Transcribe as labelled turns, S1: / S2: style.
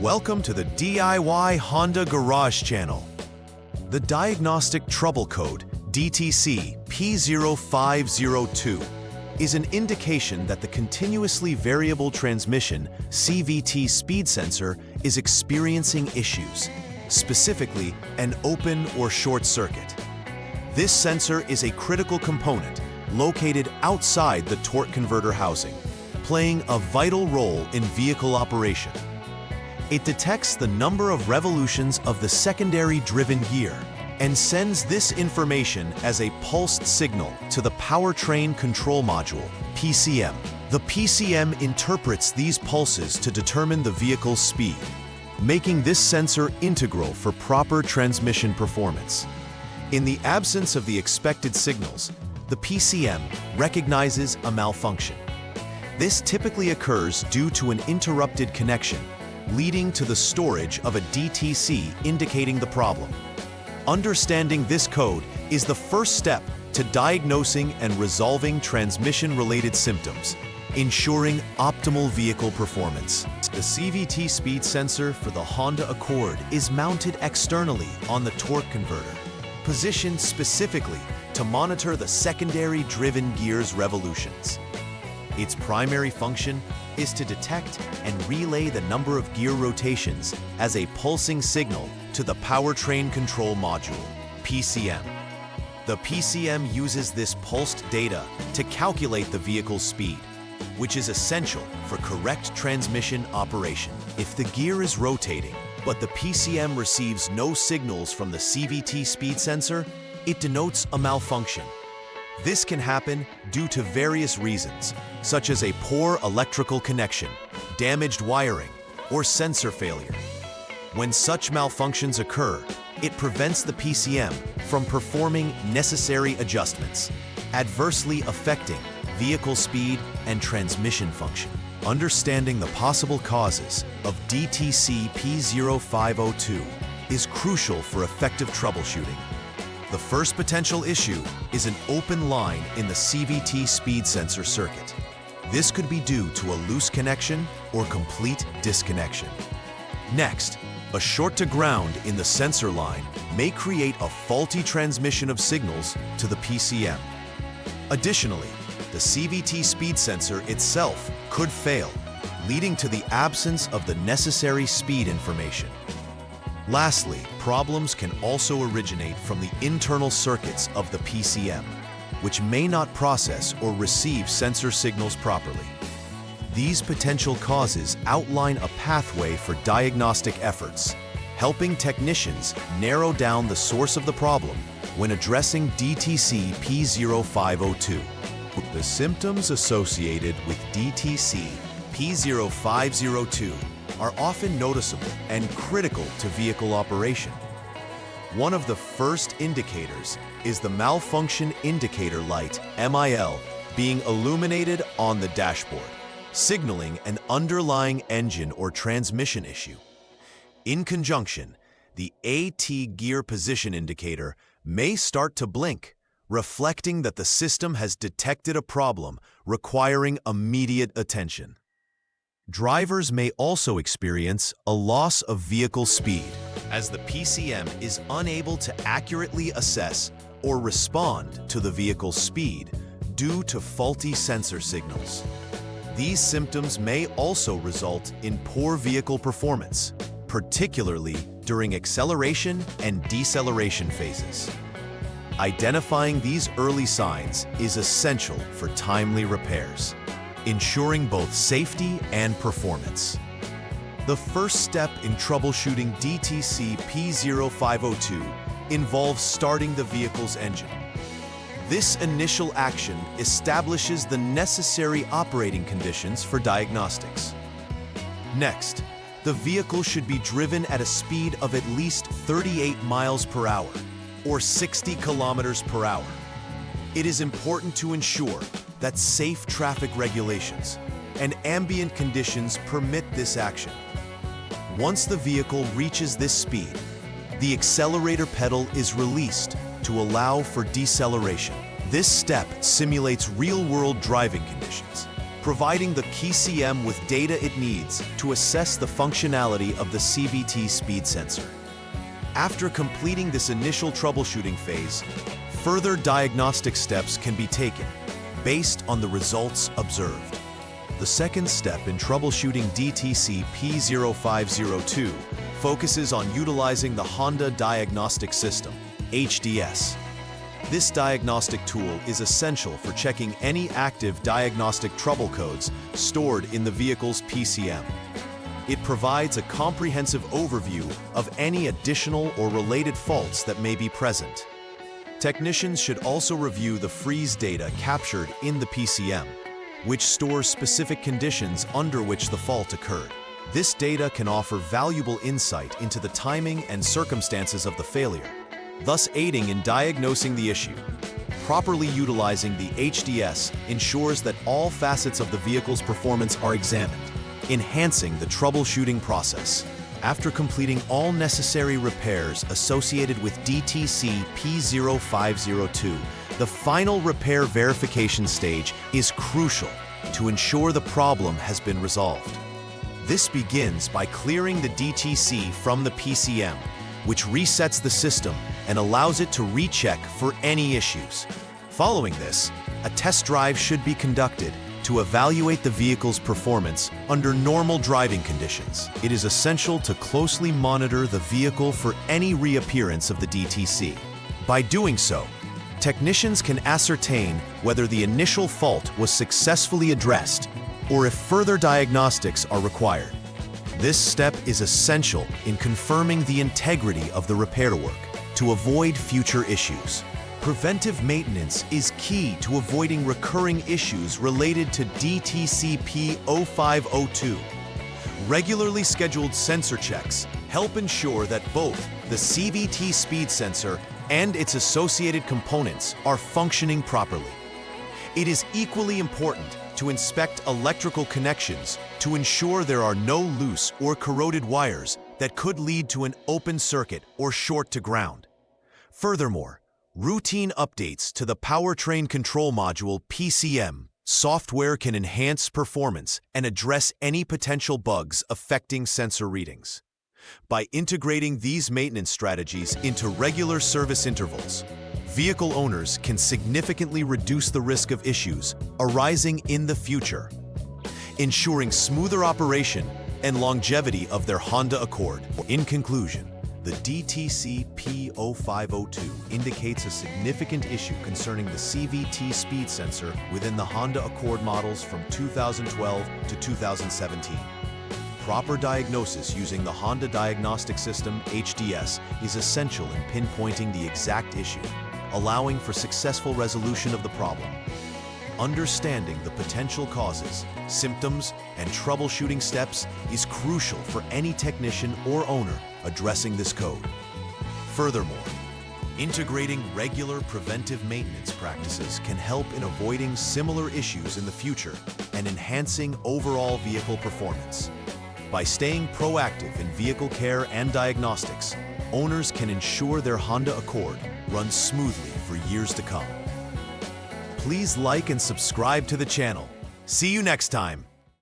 S1: Welcome to the DIY Honda Garage channel. The Diagnostic Trouble Code, DTC P0502, is an indication that the continuously variable transmission CVT speed sensor is experiencing issues, specifically an open or short circuit. This sensor is a critical component located outside the torque converter housing, playing a vital role in vehicle operation. It detects the number of revolutions of the secondary driven gear and sends this information as a pulsed signal to the Powertrain Control Module, PCM. The PCM interprets these pulses to determine the vehicle's speed, making this sensor integral for proper transmission performance. In the absence of the expected signals, the PCM recognizes a malfunction. This typically occurs due to an interrupted connection, leading to the storage of a DTC indicating the problem. Understanding this code is the first step to diagnosing and resolving transmission-related symptoms, ensuring optimal vehicle performance. The CVT speed sensor for the Honda Accord is mounted externally on the torque converter, positioned specifically to monitor the secondary driven gear's revolutions. Its primary function is to detect and relay the number of gear rotations as a pulsing signal to the Powertrain Control Module, PCM. The PCM uses this pulsed data to calculate the vehicle's speed, which is essential for correct transmission operation. If the gear is rotating, but the PCM receives no signals from the CVT speed sensor, it denotes a malfunction. This can happen due to various reasons, such as a poor electrical connection, damaged wiring, or sensor failure. When such malfunctions occur, it prevents the PCM from performing necessary adjustments, adversely affecting vehicle speed and transmission function. Understanding the possible causes of DTC P0502 is crucial for effective troubleshooting. The first potential issue is an open line in the CVT speed sensor circuit. This could be due to a loose connection or complete disconnection. Next, a short to ground in the sensor line may create a faulty transmission of signals to the PCM. Additionally, the CVT speed sensor itself could fail, leading to the absence of the necessary speed information. Lastly, problems can also originate from the internal circuits of the PCM, which may not process or receive sensor signals properly. These potential causes outline a pathway for diagnostic efforts, helping technicians narrow down the source of the problem when addressing DTC P0502. The symptoms associated with DTC P0502 are often noticeable and critical to vehicle operation. One of the first indicators is the malfunction indicator light, MIL, being illuminated on the dashboard, signaling an underlying engine or transmission issue. In conjunction, the AT gear position indicator may start to blink, reflecting that the system has detected a problem requiring immediate attention. Drivers may also experience a loss of vehicle speed, as the PCM is unable to accurately assess or respond to the vehicle's speed due to faulty sensor signals. These symptoms may also result in poor vehicle performance, particularly during acceleration and deceleration phases. Identifying these early signs is essential for timely repairs, ensuring both safety and performance. The first step in troubleshooting DTC P0502 involves starting the vehicle's engine. This initial action establishes the necessary operating conditions for diagnostics. Next, the vehicle should be driven at a speed of at least 38 miles per hour, or 60 kilometers per hour. It is important to ensure that safe traffic regulations and ambient conditions permit this action. Once the vehicle reaches this speed, the accelerator pedal is released to allow for deceleration. This step simulates real-world driving conditions, providing the PCM with data it needs to assess the functionality of the CVT speed sensor. After completing this initial troubleshooting phase, further diagnostic steps can be taken based on the results observed. The second step in troubleshooting DTC P0502 focuses on utilizing the Honda Diagnostic System, HDS. This diagnostic tool is essential for checking any active diagnostic trouble codes stored in the vehicle's PCM. It provides a comprehensive overview of any additional or related faults that may be present. Technicians should also review the freeze data captured in the PCM, which stores specific conditions under which the fault occurred. This data can offer valuable insight into the timing and circumstances of the failure, thus aiding in diagnosing the issue. Properly utilizing the HDS ensures that all facets of the vehicle's performance are examined, enhancing the troubleshooting process. After completing all necessary repairs associated with DTC P0502, the final repair verification stage is crucial to ensure the problem has been resolved. This begins by clearing the DTC from the PCM, which resets the system and allows it to recheck for any issues. Following this, a test drive should be conducted to evaluate the vehicle's performance under normal driving conditions. It is essential to closely monitor the vehicle for any reappearance of the DTC. By doing so, technicians can ascertain whether the initial fault was successfully addressed or if further diagnostics are required. This step is essential in confirming the integrity of the repair work to avoid future issues. Preventive maintenance is key to avoiding recurring issues related to DTC P0502. Regularly scheduled sensor checks help ensure that both the CVT speed sensor and its associated components are functioning properly. It is equally important to inspect electrical connections to ensure there are no loose or corroded wires that could lead to an open circuit or short to ground. Furthermore, routine updates to the Powertrain Control Module (PCM) software can enhance performance and address any potential bugs affecting sensor readings. By integrating these maintenance strategies into regular service intervals, vehicle owners can significantly reduce the risk of issues arising in the future, ensuring smoother operation and longevity of their Honda Accord. In conclusion, the DTC P0502 indicates a significant issue concerning the CVT speed sensor within the Honda Accord models from 2012 to 2017. Proper diagnosis using the Honda Diagnostic System HDS is essential in pinpointing the exact issue, allowing for successful resolution of the problem. Understanding the potential causes, symptoms, and troubleshooting steps is crucial for any technician or owner addressing this code. Furthermore, integrating regular preventive maintenance practices can help in avoiding similar issues in the future and enhancing overall vehicle performance. By staying proactive in vehicle care and diagnostics, owners can ensure their Honda Accord runs smoothly for years to come. Please like and subscribe to the channel. See you next time.